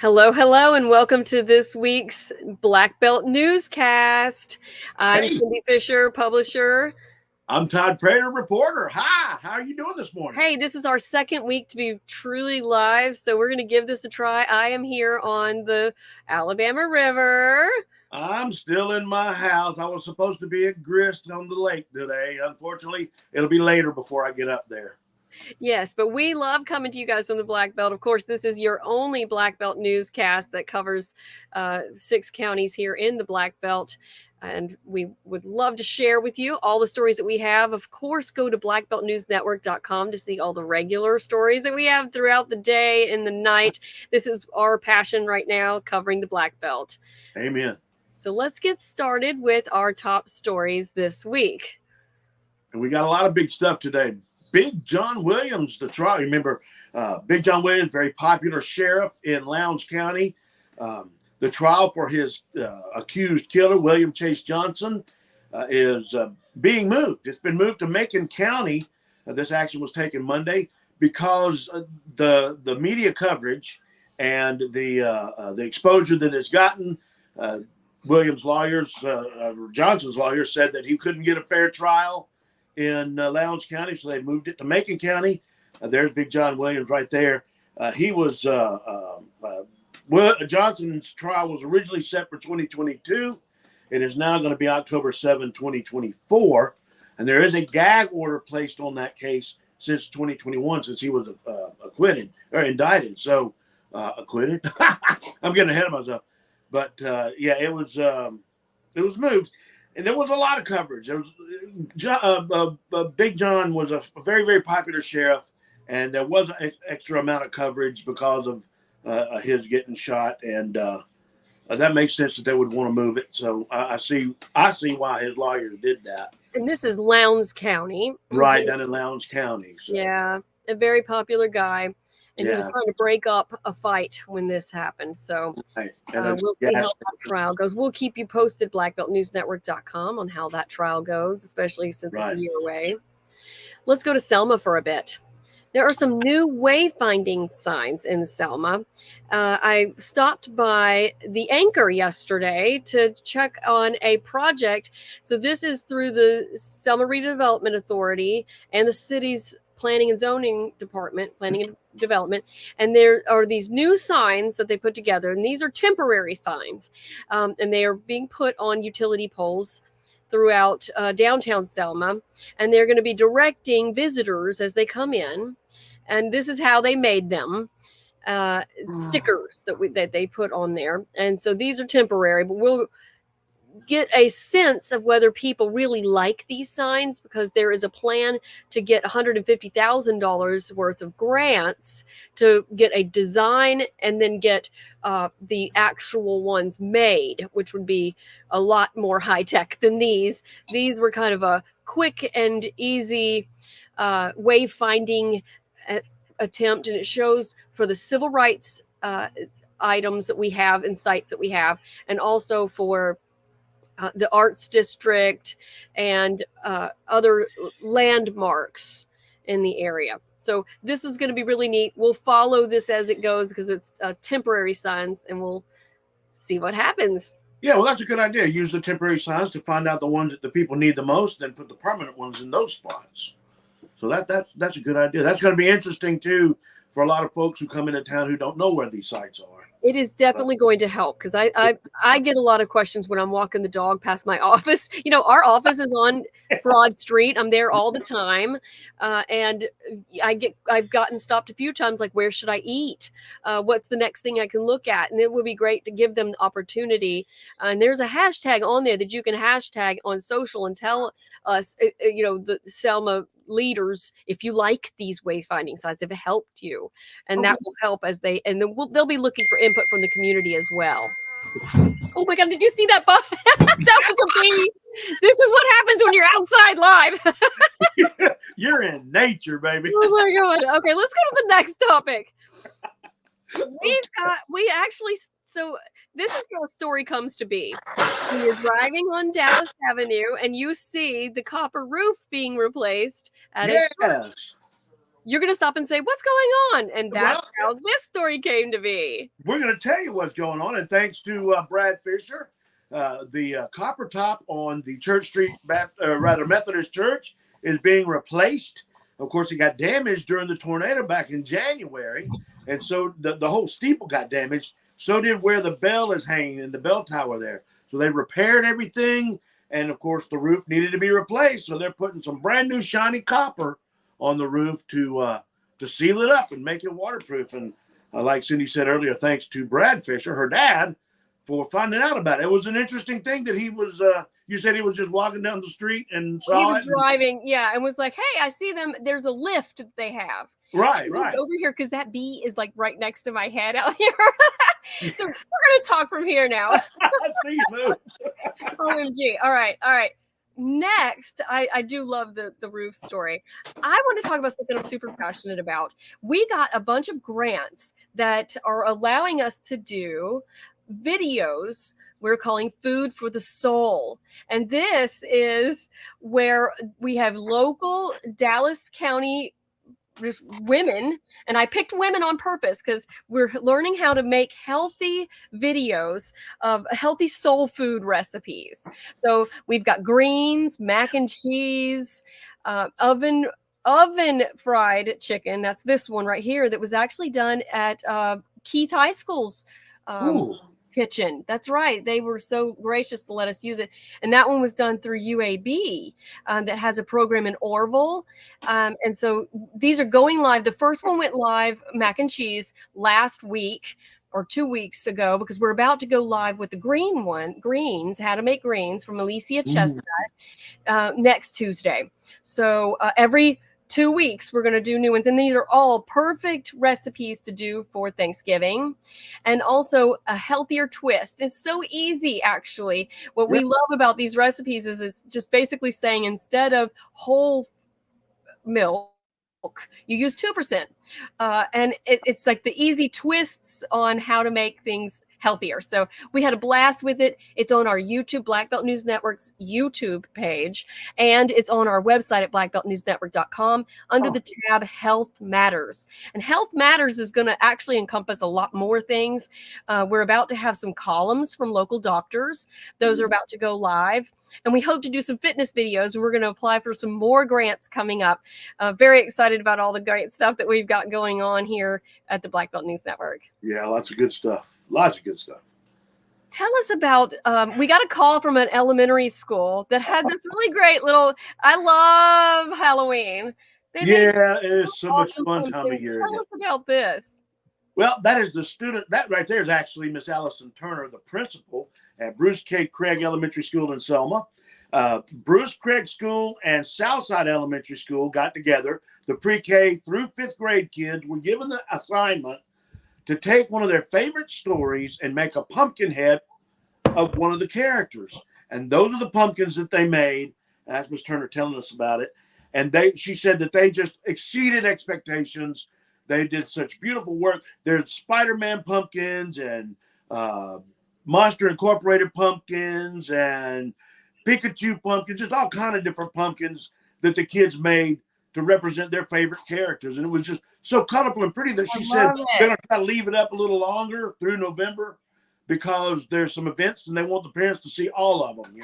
Hello, hello, and welcome to this week's Black Belt Newscast. I'm Hey, Cindy Fisher, publisher. I'm Todd Prater, reporter. Hi, how are you doing this morning? Hey, this is our second week to be truly live, so we're going to give this a try. I am here on the Alabama River. I'm still in my house. I was supposed to be at Grist on the lake today. Unfortunately, it'll be later before I get up there. Yes, but we love coming to you guys from the Black Belt. Of course, this is your only Black Belt newscast that covers 6 counties here in the Black Belt. And we would love to share with you all the stories that we have. Of course, go to blackbeltnewsnetwork.com to see all the regular stories that we have throughout the day and the night. This is our passion right now, covering the Black Belt. Amen. So let's get started with our top stories this week. And we got a lot of big stuff today. Big John Williams, the trial. Remember, Big John Williams, very popular sheriff in Lowndes County. The trial for his accused killer, William Chase Johnson, is being moved. It's been moved to Macon County. This action was taken Monday because the media coverage and the exposure that it's gotten. Williams' lawyers, Johnson's lawyers, said that he couldn't get a fair trial in Lowndes County, so they moved it to Macon County. There's Big John Williams right there. Johnson's trial was originally set for 2022. It is now going to be October 7, 2024. And there is a gag order placed on that case since 2021, since he was acquitted or indicted. So, acquitted? I'm getting ahead of myself. But, it was moved. And there was a lot of coverage. There was Big John was a very, very popular sheriff, and there was an extra amount of coverage because of his getting shot, and that makes sense that they would want to move it. So I see why his lawyers did that. And this is Lowndes County, right down in Lowndes County. So. Yeah, a very popular guy. And he was trying to break up a fight when this happened. So we'll see how that trial goes. We'll keep you posted, blackbeltnewsnetwork.com, on how that trial goes, especially since it's a year away. Let's go to Selma for a bit. There are some new wayfinding signs in Selma. I stopped by the Anchor yesterday to check on a project. So this is through the Selma Redevelopment Authority and the city's Planning and Zoning Department, Planning and Development, and there are these new signs that they put together, and these are temporary signs, and they are being put on utility poles throughout downtown Selma, and they're going to be directing visitors as they come in, and this is how they made them. Stickers that they put on there, and so these are temporary, but we'll get a sense of whether people really like these signs, because there is a plan to get $150,000 worth of grants to get a design and then get the actual ones made, which would be a lot more high tech than these. These were kind of a quick and easy wayfinding attempt, and it shows for the civil rights items that we have and sites that we have, and also for the arts district and other landmarks in the area. So this is going to be really neat. We'll follow this as it goes because it's temporary signs, and we'll see what happens. Yeah, well, that's a good idea. Use the temporary signs to find out the ones that the people need the most, then put the permanent ones in those spots. So that's a good idea. That's going to be interesting, too, for a lot of folks who come into town who don't know where these sites are. It is definitely going to help, because I get a lot of questions when I'm walking the dog past my office. You know, our office is on Broad Street. I'm there all the time. And I've gotten stopped a few times, like, where should I eat? What's the next thing I can look at? And it would be great to give them the opportunity. And there's a hashtag on there that you can hashtag on social and tell us, the Selma leaders, if you like these wayfinding signs, if it helped you, and that will help they'll be looking for input from the community as well. Oh my God, did you see that? That was a bee. This is what happens when you're outside live. You're in nature, baby. Oh my God. Okay, let's go to the next topic. So this is how a story comes to be. When you're driving on Dallas Avenue and you see the copper roof being replaced at a church. you're going to stop and say, what's going on? And that's how this story came to be. We're going to tell you what's going on. And thanks to Brad Fisher, the copper top on the Church Street Methodist Church is being replaced. Of course, it got damaged during the tornado back in January. And so the whole steeple got damaged. So did where the bell is hanging in the bell tower there. So they repaired everything. And, of course, the roof needed to be replaced. So they're putting some brand new shiny copper on the roof to seal it up and make it waterproof. And like Cindy said earlier, thanks to Brad Fisher, her dad, for finding out about it. It was an interesting thing that he was, you said he was just walking down the street and saw it. He was driving, and was like, hey, I see them. There's a lift that they have. Right. Over here, because that bee is like right next to my head out here. So we're going to talk from here now. OMG. All right. Next, I do love the roof story. I want to talk about something I'm super passionate about. We got a bunch of grants that are allowing us to do videos we're calling Food for the Soul. And this is where we have local Dallas County just women, and I picked women on purpose because we're learning how to make healthy videos of healthy soul food recipes. So we've got greens, mac and cheese, oven fried chicken. That's this one right here that was actually done at Keith High School's kitchen. That's right. They were so gracious to let us use it. And that one was done through UAB that has a program in Orville. And so these are going live. The first one went live, mac and cheese, last week or 2 weeks ago, because we're about to go live with the greens, how to make greens from Alicia Chestnut next Tuesday. So every 2 weeks, we're going to do new ones. And these are all perfect recipes to do for Thanksgiving. And also a healthier twist. It's so easy, actually. What we love about these recipes is it's just basically saying instead of whole milk, you use 2%. And it's like the easy twists on how to make things healthier. So we had a blast with it. It's on our YouTube, Black Belt News Network's YouTube page, and it's on our website at blackbeltnewsnetwork.com under the tab Health Matters. And Health Matters is going to actually encompass a lot more things. We're about to have some columns from local doctors. Those are about to go live. And we hope to do some fitness videos. We're going to apply for some more grants coming up. Very excited about all the great stuff that we've got going on here at the Black Belt News Network. Yeah, lots of good stuff. Lots of good stuff. Tell us about, we got a call from an elementary school that had this really great little, I love Halloween. It is so much fun time of year. Tell us about this. Well, that is the student, that right there is actually Miss Allison Turner, the principal at Bruce K. Craig Elementary School in Selma. Bruce Craig School and Southside Elementary School got together. The pre-K through 5th grade kids were given the assignment to take one of their favorite stories and make a pumpkin head of one of the characters. And those are the pumpkins that they made. That's Ms. Turner telling us about it. And she said that they just exceeded expectations. They did such beautiful work. There's Spider-Man pumpkins and Monster Incorporated pumpkins and Pikachu pumpkins, just all kind of different pumpkins that the kids made to represent their favorite characters. And it was just so colorful and pretty that she said they're going to try to leave it up a little longer through November because there's some events and they want the parents to see all of them,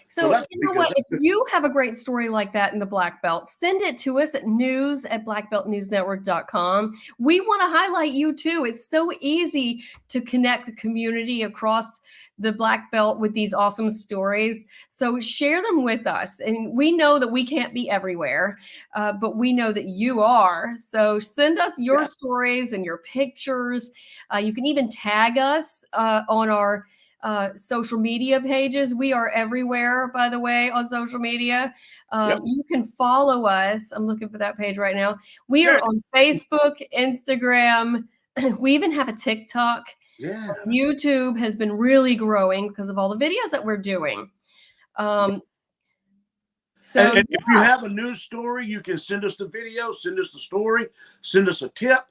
So you know what? If you have a great story like that in the Black Belt, send it to us at news@blackbeltnewsnetwork.com. We want to highlight you too. It's so easy to connect the community across the Black Belt with these awesome stories. So share them with us. And we know that we can't be everywhere, but we know that you are. So send us your stories and your pictures. You can even tag us on our social media pages. We are everywhere, by the way, on social media. You can follow us. I'm looking for that page right now. We are on Facebook, Instagram. We even have a TikTok. YouTube has been really growing because of all the videos that we're doing. And if you have a news story, you can send us the video, send us the story, send us a tip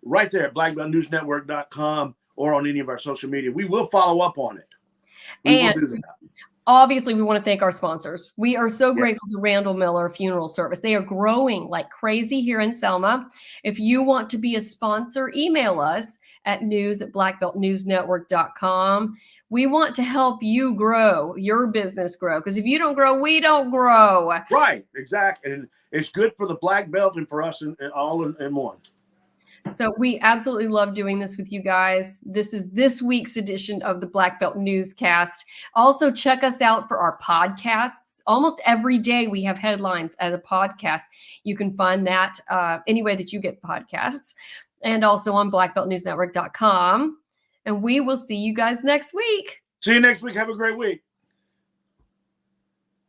right there at blackbeltnewsnetwork.com or on any of our social media. We will follow up on it. And obviously, we want to thank our sponsors. We are so grateful to Randall Miller Funeral Service. They are growing like crazy here in Selma. If you want to be a sponsor, email us at news@blackbeltnewsnetwork.com. We want to help you grow, your business grow, because if you don't grow, we don't grow. Right, exactly. And it's good for the black belt and for us and all in one. So we absolutely love doing this with you guys. This is this week's edition of the Black Belt Newscast. Also, check us out for our podcasts. Almost every day we have headlines as a podcast. You can find that any way that you get podcasts, and also on blackbeltnewsnetwork.com. And we will see you guys next week. See you next week. Have a great week.